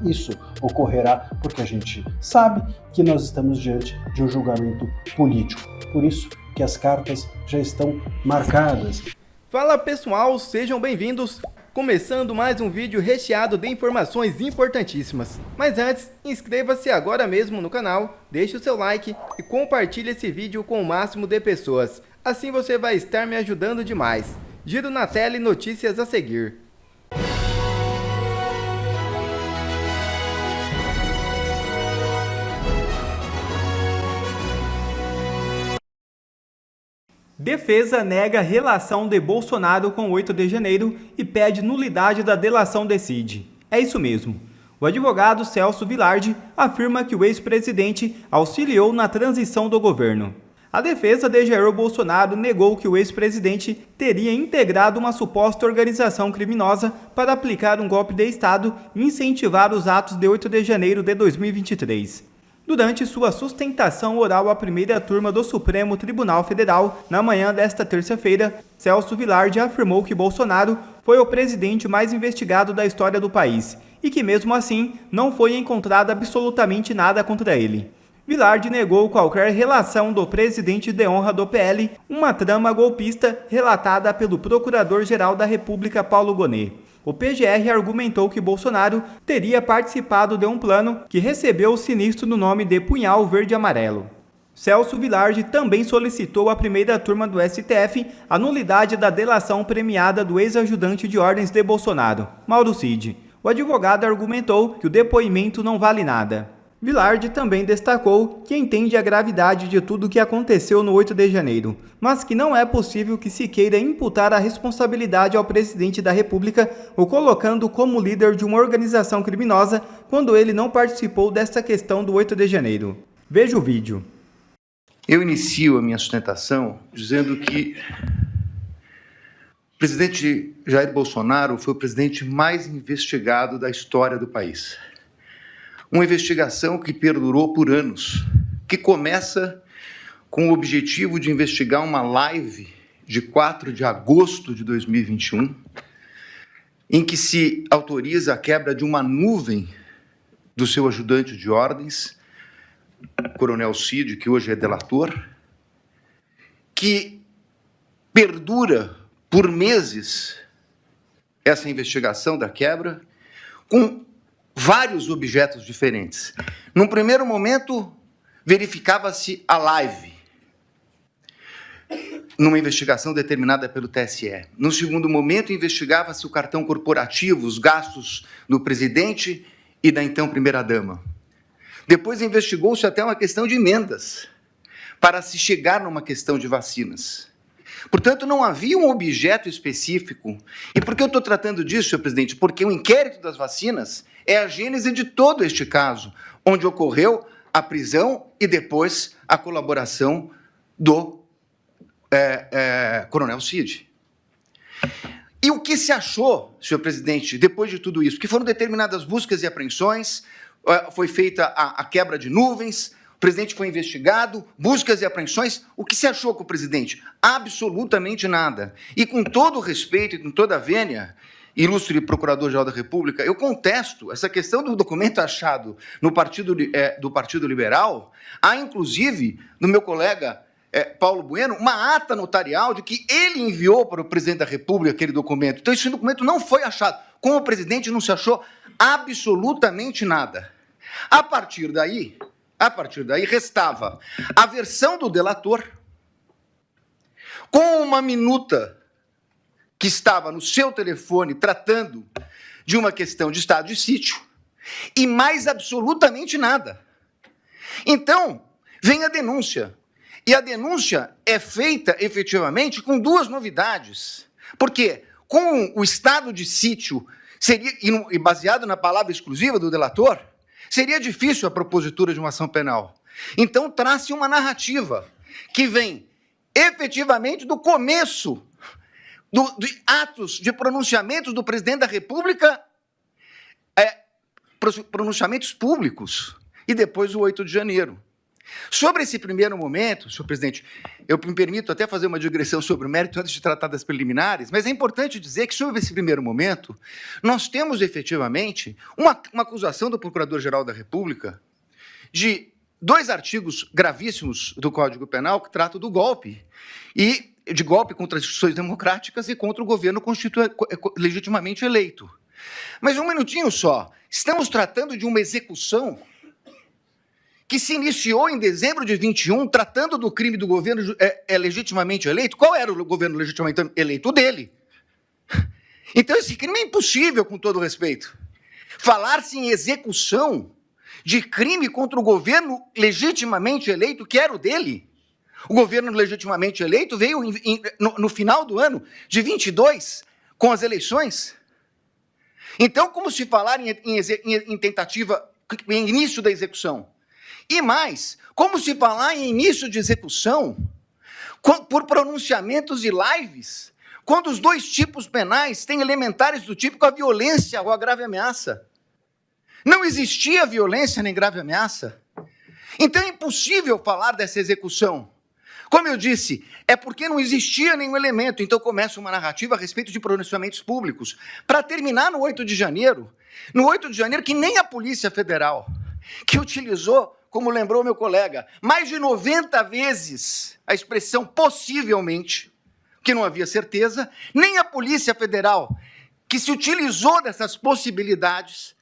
isso ocorrerá porque a gente sabe que nós estamos diante de um julgamento político. Por isso que as cartas já estão marcadas. Fala pessoal, sejam bem-vindos! Começando mais um vídeo recheado de informações importantíssimas. Mas antes, inscreva-se agora mesmo no canal, deixe o seu like e compartilhe esse vídeo com o máximo de pessoas. Assim você vai estar me ajudando demais. Giro na tela e notícias a seguir. Defesa nega relação de Bolsonaro com 8 de janeiro e pede nulidade da delação de Cid. É isso mesmo. O advogado Celso Vilardi afirma que o ex-presidente auxiliou na transição do governo. A defesa de Jair Bolsonaro negou que o ex-presidente teria integrado uma suposta organização criminosa para aplicar um golpe de Estado e incentivar os atos de 8 de janeiro de 2023. Durante sua sustentação oral à primeira turma do Supremo Tribunal Federal, na manhã desta terça-feira, Celso Vilardi afirmou que Bolsonaro foi o presidente mais investigado da história do país e que, mesmo assim, não foi encontrado absolutamente nada contra ele. Vilardi negou qualquer relação do presidente de honra do PL, uma trama golpista relatada pelo Procurador-Geral da República Paulo Gonet. O PGR argumentou que Bolsonaro teria participado de um plano que recebeu o sinistro no nome de Punhal Verde-Amarelo. Celso Vilardi também solicitou à primeira turma do STF a nulidade da delação premiada do ex-ajudante de ordens de Bolsonaro, Mauro Cid. O advogado argumentou que o depoimento não vale nada. Vilardi também destacou que entende a gravidade de tudo o que aconteceu no 8 de janeiro, mas que não é possível que se queira imputar a responsabilidade ao presidente da República o colocando como líder de uma organização criminosa quando ele não participou desta questão do 8 de janeiro. Veja o vídeo. Eu inicio a minha sustentação dizendo que o presidente Jair Bolsonaro foi o presidente mais investigado da história do país. Uma investigação que perdurou por anos, que começa com o objetivo de investigar uma live de 4 de agosto de 2021, em que se autoriza a quebra de uma nuvem do seu ajudante de ordens, Coronel Cid, que hoje é delator, que perdura por meses essa investigação da quebra, com vários objetos diferentes. Num primeiro momento, verificava-se a live, numa investigação determinada pelo TSE. No segundo momento, investigava-se o cartão corporativo, os gastos do presidente e da então primeira-dama. Depois investigou-se até uma questão de emendas, para se chegar numa questão de vacinas. Portanto, não havia um objeto específico. E por que eu estou tratando disso, senhor presidente? Porque o inquérito das vacinas é a gênese de todo este caso, onde ocorreu a prisão e depois a colaboração do Coronel Cid. E o que se achou, senhor presidente, depois de tudo isso? Porque foram determinadas buscas e apreensões, foi feita a quebra de nuvens, o presidente foi investigado, buscas e apreensões. O que se achou com o presidente? Absolutamente nada. E com todo o respeito e com toda a vênia, ilustre Procurador-Geral da República, eu contesto essa questão do documento achado no do Partido Liberal. Há, inclusive, no meu colega Paulo Bueno, uma ata notarial de que ele enviou para o presidente da República aquele documento. Então, esse documento não foi achado. Com o presidente não se achou absolutamente nada. A partir daí, restava a versão do delator com uma minuta que estava no seu telefone tratando de uma questão de estado de sítio e mais absolutamente nada. Então, vem a denúncia. E a denúncia é feita, efetivamente, com duas novidades. Porque, com o estado de sítio, seria, e baseado na palavra exclusiva do delator, seria difícil a propositura de uma ação penal. Então, traz-se uma narrativa que vem, efetivamente, do começo de atos, de pronunciamentos do presidente da República, pronunciamentos públicos, e depois o 8 de janeiro. Sobre esse primeiro momento, senhor presidente, eu me permito até fazer uma digressão sobre o mérito antes de tratar das preliminares, mas é importante dizer que, sobre esse primeiro momento, nós temos efetivamente uma acusação do Procurador-Geral da República de 2 artigos gravíssimos do Código Penal que tratam do golpe, e de golpe contra as instituições democráticas e contra o governo legitimamente eleito. Mas um minutinho só, estamos tratando de uma execução que se iniciou em dezembro de 21, tratando do crime do governo legitimamente eleito. Qual era o governo legitimamente eleito? O dele. Então, esse crime é impossível, com todo respeito. Falar-se em execução de crime contra o governo legitimamente eleito, que era o dele. O governo legitimamente eleito veio no final do ano de 22, com as eleições. Então, como se falar em tentativa, em início da execução? E mais, como se falar em início de execução por pronunciamentos e lives, quando os 2 tipos penais têm elementares do tipo a violência ou a grave ameaça? Não existia violência nem grave ameaça. Então é impossível falar dessa execução. Como eu disse, é porque não existia nenhum elemento, então começa uma narrativa a respeito de pronunciamentos públicos, para terminar no 8 de janeiro, que nem a Polícia Federal, que utilizou, como lembrou meu colega, mais de 90 vezes a expressão possivelmente, que não havia certeza, nem a Polícia Federal, que se utilizou dessas possibilidades,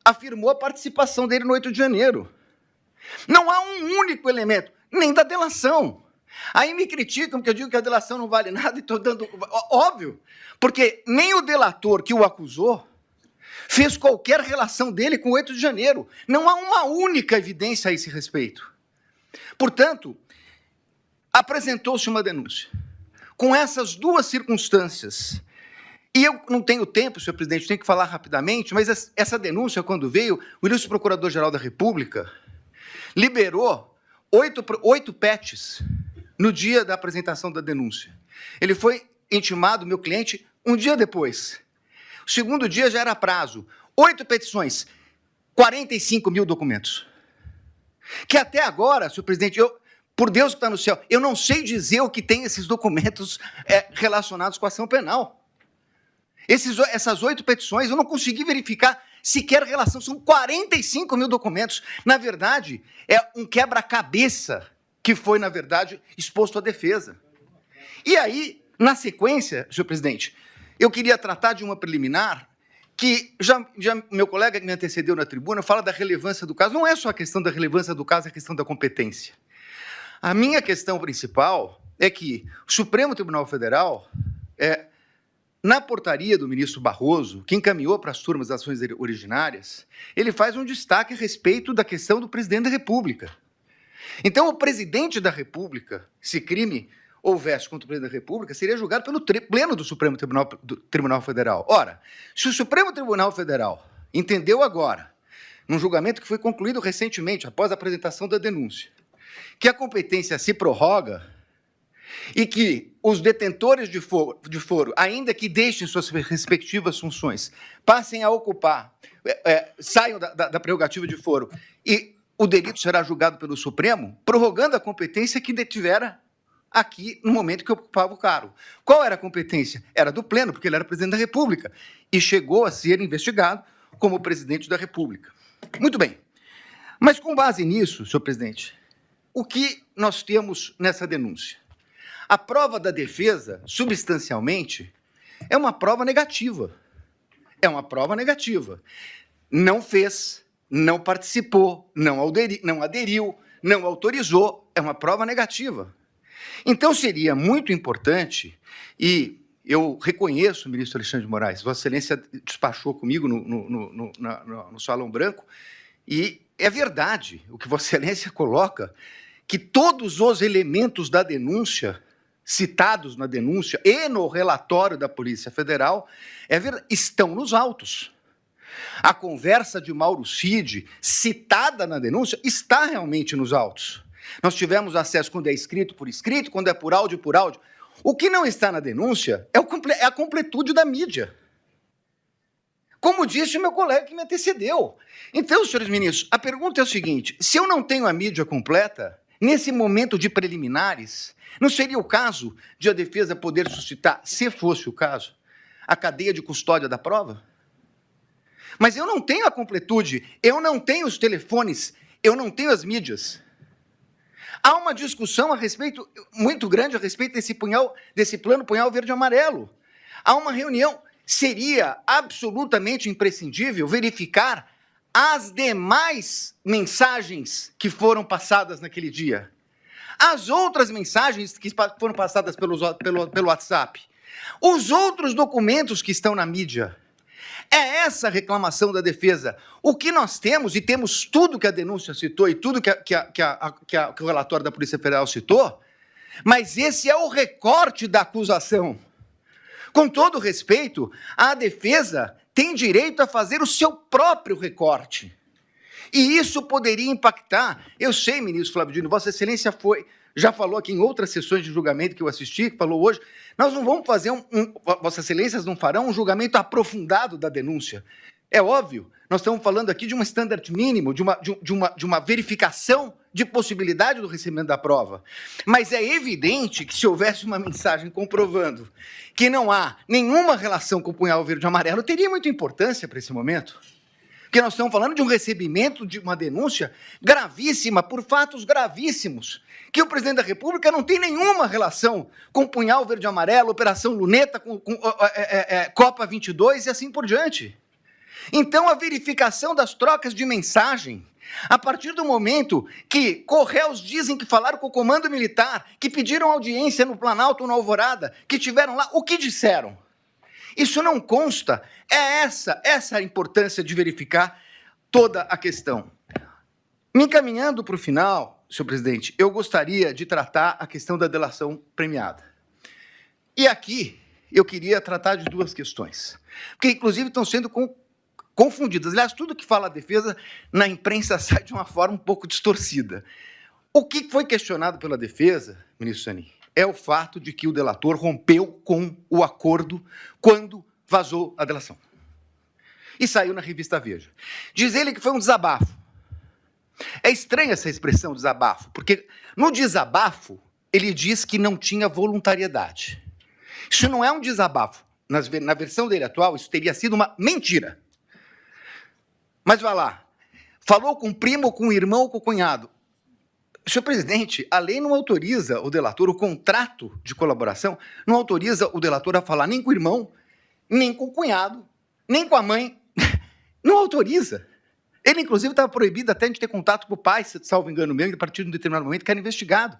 afirmou a participação dele no 8 de janeiro. Não há um único elemento, nem da delação. Aí me criticam porque eu digo que a delação não vale nada e estou dando... Óbvio, porque nem o delator que o acusou fez qualquer relação dele com o 8 de janeiro. Não há uma única evidência a esse respeito. Portanto, apresentou-se uma denúncia. Com essas 2 circunstâncias, e eu não tenho tempo, senhor presidente, tenho que falar rapidamente, mas essa denúncia, quando veio, o ilustre Procurador-Geral da República liberou 8 PETs no dia da apresentação da denúncia. Ele foi intimado, meu cliente, um dia depois. O segundo dia já era prazo. 8 petições, 45 mil documentos. Que até agora, senhor presidente, por Deus que está no céu, eu não sei dizer o que tem esses documentos relacionados com a ação penal. Essas 8 petições, eu não consegui verificar sequer relação, são 45 mil documentos. Na verdade, é um quebra-cabeça que foi, na verdade, exposto à defesa. E aí, na sequência, senhor presidente, eu queria tratar de uma preliminar que já meu colega que me antecedeu na tribuna fala da relevância do caso. Não é só a questão da relevância do caso, é a questão da competência. A minha questão principal é que o Supremo Tribunal Federal, na portaria do ministro Barroso, que encaminhou para as turmas das ações originárias, ele faz um destaque a respeito da questão do presidente da República. Então, o presidente da República, se crime houvesse contra o presidente da República, seria julgado pelo pleno do Supremo Tribunal Federal. Ora, se o Supremo Tribunal Federal entendeu agora, num julgamento que foi concluído recentemente, após a apresentação da denúncia, que a competência se prorroga e que os detentores de foro, ainda que deixem suas respectivas funções, passem a ocupar, saiam da prerrogativa de foro, e o delito será julgado pelo Supremo, prorrogando a competência que detivera aqui no momento que ocupava o cargo. Qual era a competência? Era do pleno, porque ele era presidente da República, e chegou a ser investigado como presidente da República. Muito bem. Mas, com base nisso, senhor presidente, o que nós temos nessa denúncia? A prova da defesa, substancialmente, é uma prova negativa. É uma prova negativa. Não fez, não participou, não aderiu, não autorizou, é uma prova negativa. Então, seria muito importante, e eu reconheço, ministro Alexandre de Moraes, Vossa Excelência despachou comigo no Salão Branco, e é verdade o que Vossa Excelência coloca, que todos os elementos da denúncia, citados na denúncia e no relatório da Polícia Federal, estão nos autos. A conversa de Mauro Cid, citada na denúncia, está realmente nos autos. Nós tivemos acesso quando é escrito, quando é por áudio, por áudio. O que não está na denúncia é a completude da mídia. como disse o meu colega que me antecedeu. Então, senhores ministros, a pergunta é o seguinte: se eu não tenho a mídia completa, nesse momento de preliminares, não seria o caso de a defesa poder suscitar, se fosse o caso, a cadeia de custódia da prova? Mas eu não tenho a completude, eu não tenho os telefones, eu não tenho as mídias. Há uma discussão a respeito, muito grande a respeito desse plano punhal verde e amarelo. Há uma reunião. Seria absolutamente imprescindível verificar as demais mensagens que foram passadas naquele dia. As outras mensagens que foram passadas pelo WhatsApp. Os outros documentos que estão na mídia. É essa a reclamação da defesa. O que nós temos, e temos tudo que a denúncia citou e tudo que o relatório da Polícia Federal citou, mas esse é o recorte da acusação. Com todo respeito, a defesa tem direito a fazer o seu próprio recorte. E isso poderia impactar. Eu sei, ministro Flávio Dino, Vossa Excelência já falou aqui em outras sessões de julgamento que eu assisti, que falou hoje, nós não vamos fazer Vossa Excelências não farão um julgamento aprofundado da denúncia. É óbvio, nós estamos falando aqui de um standard mínimo, de uma verificação de possibilidade do recebimento da prova. Mas é evidente que se houvesse uma mensagem comprovando que não há nenhuma relação com o punhal verde e amarelo, teria muita importância para esse momento. Porque nós estamos falando de um recebimento de uma denúncia gravíssima, por fatos gravíssimos, que o presidente da República não tem nenhuma relação com o punhal verde e amarelo, Operação Luneta, com Copa 22 e assim por diante. Então, a verificação das trocas de mensagem, a partir do momento que Correios dizem que falaram com o Comando Militar, que pediram audiência no Planalto, na Alvorada, que tiveram lá, o que disseram? Isso não consta. É essa a importância de verificar toda a questão. Me encaminhando para o final, senhor presidente, eu gostaria de tratar a questão da delação premiada. E aqui eu queria tratar de duas questões, porque inclusive estão sendo confundidas. Aliás, tudo que fala a defesa na imprensa sai de uma forma um pouco distorcida. O que foi questionado pela defesa, ministro Zanin, é o fato de que o delator rompeu com o acordo quando vazou a delação. E saiu na revista Veja. Diz ele que foi um desabafo. É estranha essa expressão, desabafo, porque no desabafo ele diz que não tinha voluntariedade. Isso não é um desabafo. Na versão dele atual, isso teria sido uma mentira. Mas vai lá, falou com o primo, com o irmão, com o cunhado. Senhor presidente, a lei não autoriza o delator, o contrato de colaboração, não autoriza o delator a falar nem com o irmão, nem com o cunhado, nem com a mãe. Não autoriza. Ele, inclusive, estava proibido até de ter contato com o pai, salvo engano meu, a partir de um determinado momento que era investigado.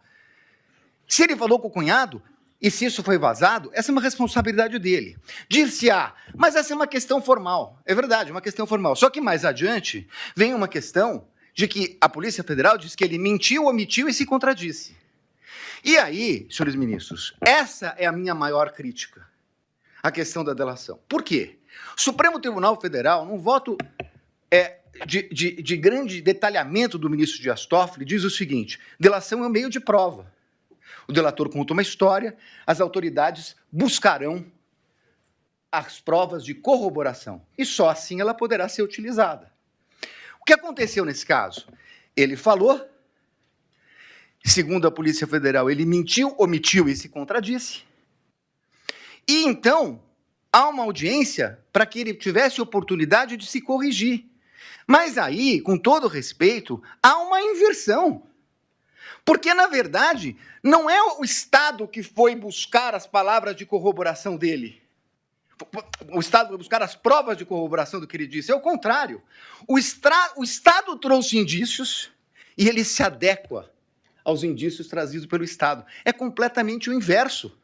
Se ele falou com o cunhado, e se isso foi vazado, essa é uma responsabilidade dele. Dir-se-á, mas essa é uma questão formal. É verdade, é uma questão formal. Só que mais adiante vem uma questão de que a Polícia Federal diz que ele mentiu, omitiu e se contradisse. E aí, senhores ministros, essa é a minha maior crítica, a questão da delação. Por quê? O Supremo Tribunal Federal, num voto de grande detalhamento do ministro Dias Toffoli, diz o seguinte: delação é um meio de prova. O delator conta uma história, as autoridades buscarão as provas de corroboração e só assim ela poderá ser utilizada. O que aconteceu nesse caso? Ele falou, segundo a Polícia Federal, ele mentiu, omitiu e se contradisse. E então há uma audiência para que ele tivesse oportunidade de se corrigir. Mas aí, com todo respeito, há uma inversão. Porque, na verdade, não é o Estado que foi buscar as palavras de corroboração dele. O Estado foi buscar as provas de corroboração do que ele disse. É o contrário. O Estado trouxe indícios e ele se adequa aos indícios trazidos pelo Estado. É completamente o inverso.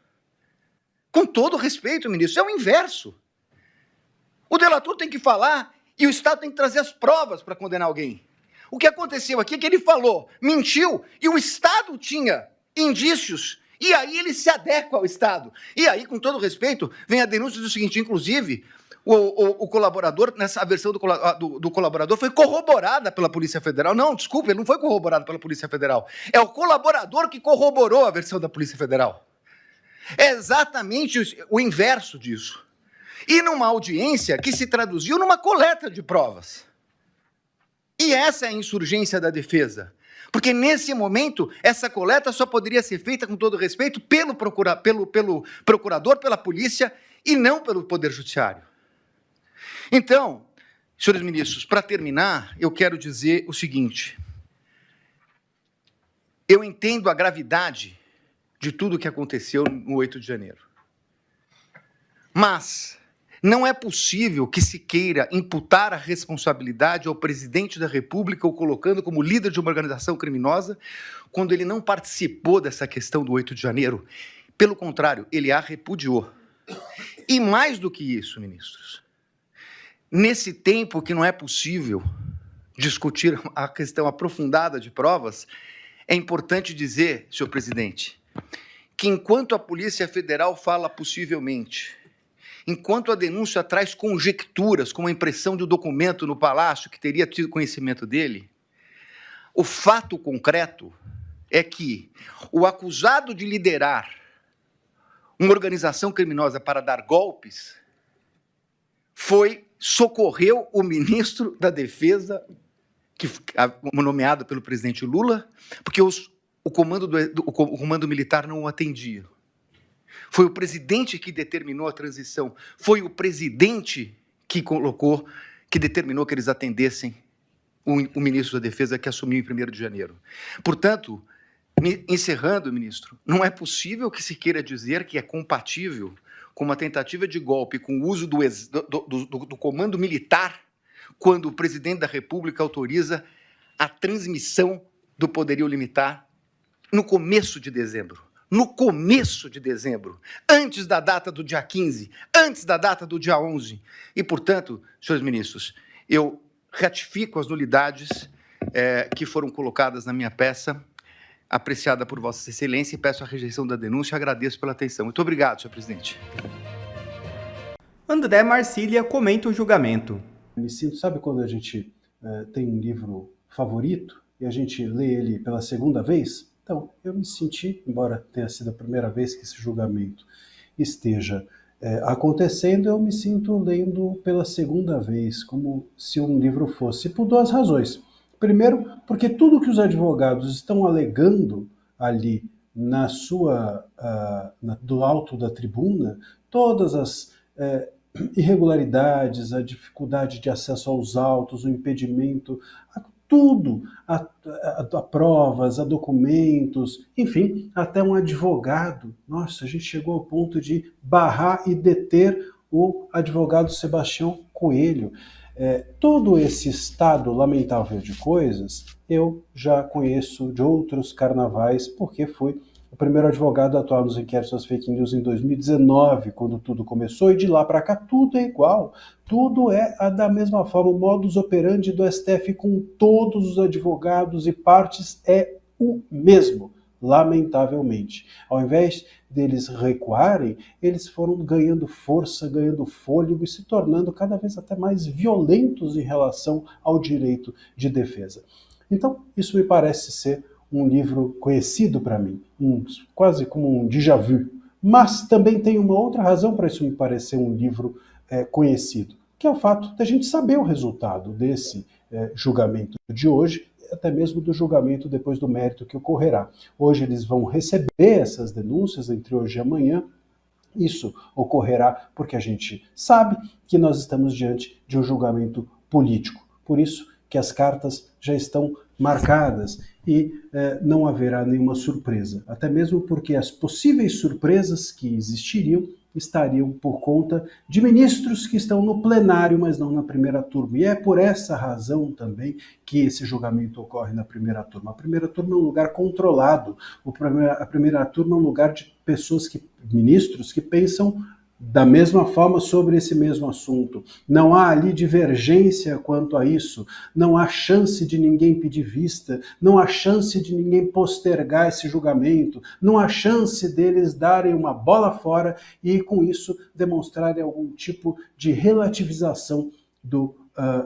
Com todo respeito, ministro, é o inverso. O delator tem que falar e o Estado tem que trazer as provas para condenar alguém. O que aconteceu aqui é que ele falou, mentiu, e o Estado tinha indícios, e aí ele se adequa ao Estado. E aí, com todo respeito, vem a denúncia do seguinte, inclusive, o colaborador, nessa versão do colaborador, foi corroborada pela Polícia Federal. Não, desculpe, ele não foi corroborado pela Polícia Federal. É o colaborador que corroborou a versão da Polícia Federal. É exatamente o inverso disso. e numa audiência que se traduziu numa coleta de provas. E essa é a insurgência da defesa. Porque, nesse momento, essa coleta só poderia ser feita, com todo respeito, pelo procurador, pela polícia, e não pelo Poder Judiciário. Então, senhores ministros, para terminar, eu quero dizer o seguinte. Eu entendo a gravidade de tudo o que aconteceu no 8 de janeiro. Mas não é possível que se queira imputar a responsabilidade ao presidente da República, ou colocando como líder de uma organização criminosa, quando ele não participou dessa questão do 8 de janeiro. Pelo contrário, ele a repudiou. E mais do que isso, ministros, nesse tempo que não é possível discutir a questão aprofundada de provas, é importante dizer, senhor presidente, que enquanto a Polícia Federal fala possivelmente, enquanto a denúncia traz conjecturas, como a impressão de um documento no Palácio que teria tido conhecimento dele, o fato concreto é que o acusado de liderar uma organização criminosa para dar golpes socorreu o ministro da Defesa, nomeado pelo presidente Lula, porque o comando militar não o atendia. Foi o presidente que determinou a transição. Foi o presidente que determinou que eles atendessem o ministro da Defesa, que assumiu em 1º de janeiro. Portanto, encerrando, ministro, não é possível que se queira dizer que é compatível com uma tentativa de golpe, com o uso do comando militar, quando o presidente da República autoriza a transmissão do poderio limitar no começo de dezembro. No começo de dezembro, antes da data do dia 15, antes da data do dia 11. E, portanto, senhores ministros, eu ratifico as nulidades que foram colocadas na minha peça, apreciada por Vossa Excelência, e peço a rejeição da denúncia e agradeço pela atenção. Muito obrigado, senhor presidente. André Marcília comenta o julgamento. Me sinto, sabe quando a gente tem um livro favorito e a gente lê ele pela segunda vez? Então, eu me senti, embora tenha sido a primeira vez que esse julgamento esteja acontecendo, eu me sinto lendo pela segunda vez, como se um livro fosse, por 2 razões. Primeiro, porque tudo que os advogados estão alegando ali do alto da tribuna, todas as irregularidades, a dificuldade de acesso aos autos, o impedimento, tudo, a provas, a documentos, enfim, até um advogado. Nossa, a gente chegou ao ponto de barrar e deter o advogado Sebastião Coelho. Todo esse estado lamentável de coisas eu já conheço de outros carnavais, porque fui o primeiro advogado a atuar nos inquéritos das fake news em 2019, quando tudo começou, e de lá para cá tudo é igual, tudo é da mesma forma, o modus operandi do STF com todos os advogados e partes é o mesmo, lamentavelmente. Ao invés deles recuarem, eles foram ganhando força, ganhando fôlego e se tornando cada vez até mais violentos em relação ao direito de defesa. Então, isso me parece ser um livro conhecido para mim, quase como um déjà vu. Mas também tem uma outra razão para isso me parecer um livro conhecido, que é o fato da gente saber o resultado desse julgamento de hoje, até mesmo do julgamento depois do mérito que ocorrerá. Hoje eles vão receber essas denúncias entre hoje e amanhã. Isso ocorrerá porque a gente sabe que nós estamos diante de um julgamento político. Por isso que as cartas já estão marcadas e não haverá nenhuma surpresa. Até mesmo porque as possíveis surpresas que existiriam estariam por conta de ministros que estão no plenário, mas não na primeira turma. E é por essa razão também que esse julgamento ocorre na primeira turma. A primeira turma é um lugar controlado. A primeira turma é um lugar de ministros que pensam da mesma forma sobre esse mesmo assunto. Não há ali divergência quanto a isso, não há chance de ninguém pedir vista, não há chance de ninguém postergar esse julgamento, não há chance deles darem uma bola fora e com isso demonstrarem algum tipo de relativização do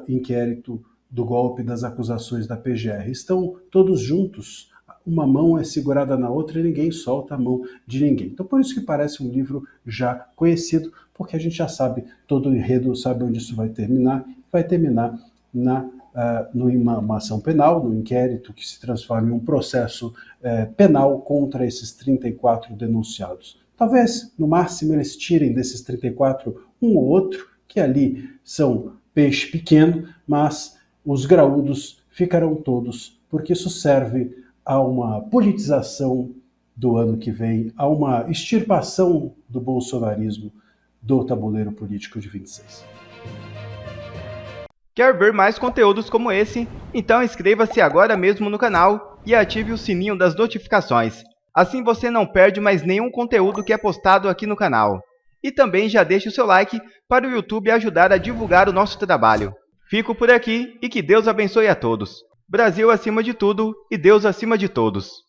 inquérito do golpe, das acusações da PGR. Estão todos juntos, uma mão é segurada na outra e ninguém solta a mão de ninguém. Então, por isso que parece um livro já conhecido, porque a gente já sabe todo o enredo, sabe onde isso vai terminar. Vai terminar numa ação penal, no inquérito que se transforma em um processo penal contra esses 34 denunciados. Talvez, no máximo, eles tirem desses 34 um ou outro, que ali são peixe pequeno, mas os graúdos ficarão todos, porque isso serve a uma politização do ano que vem, a uma extirpação do bolsonarismo do tabuleiro político de 26. Quer ver mais conteúdos como esse? Então inscreva-se agora mesmo no canal e ative o sininho das notificações. Assim você não perde mais nenhum conteúdo que é postado aqui no canal. E também já deixe o seu like para o YouTube ajudar a divulgar o nosso trabalho. Fico por aqui e que Deus abençoe a todos. Brasil acima de tudo e Deus acima de todos.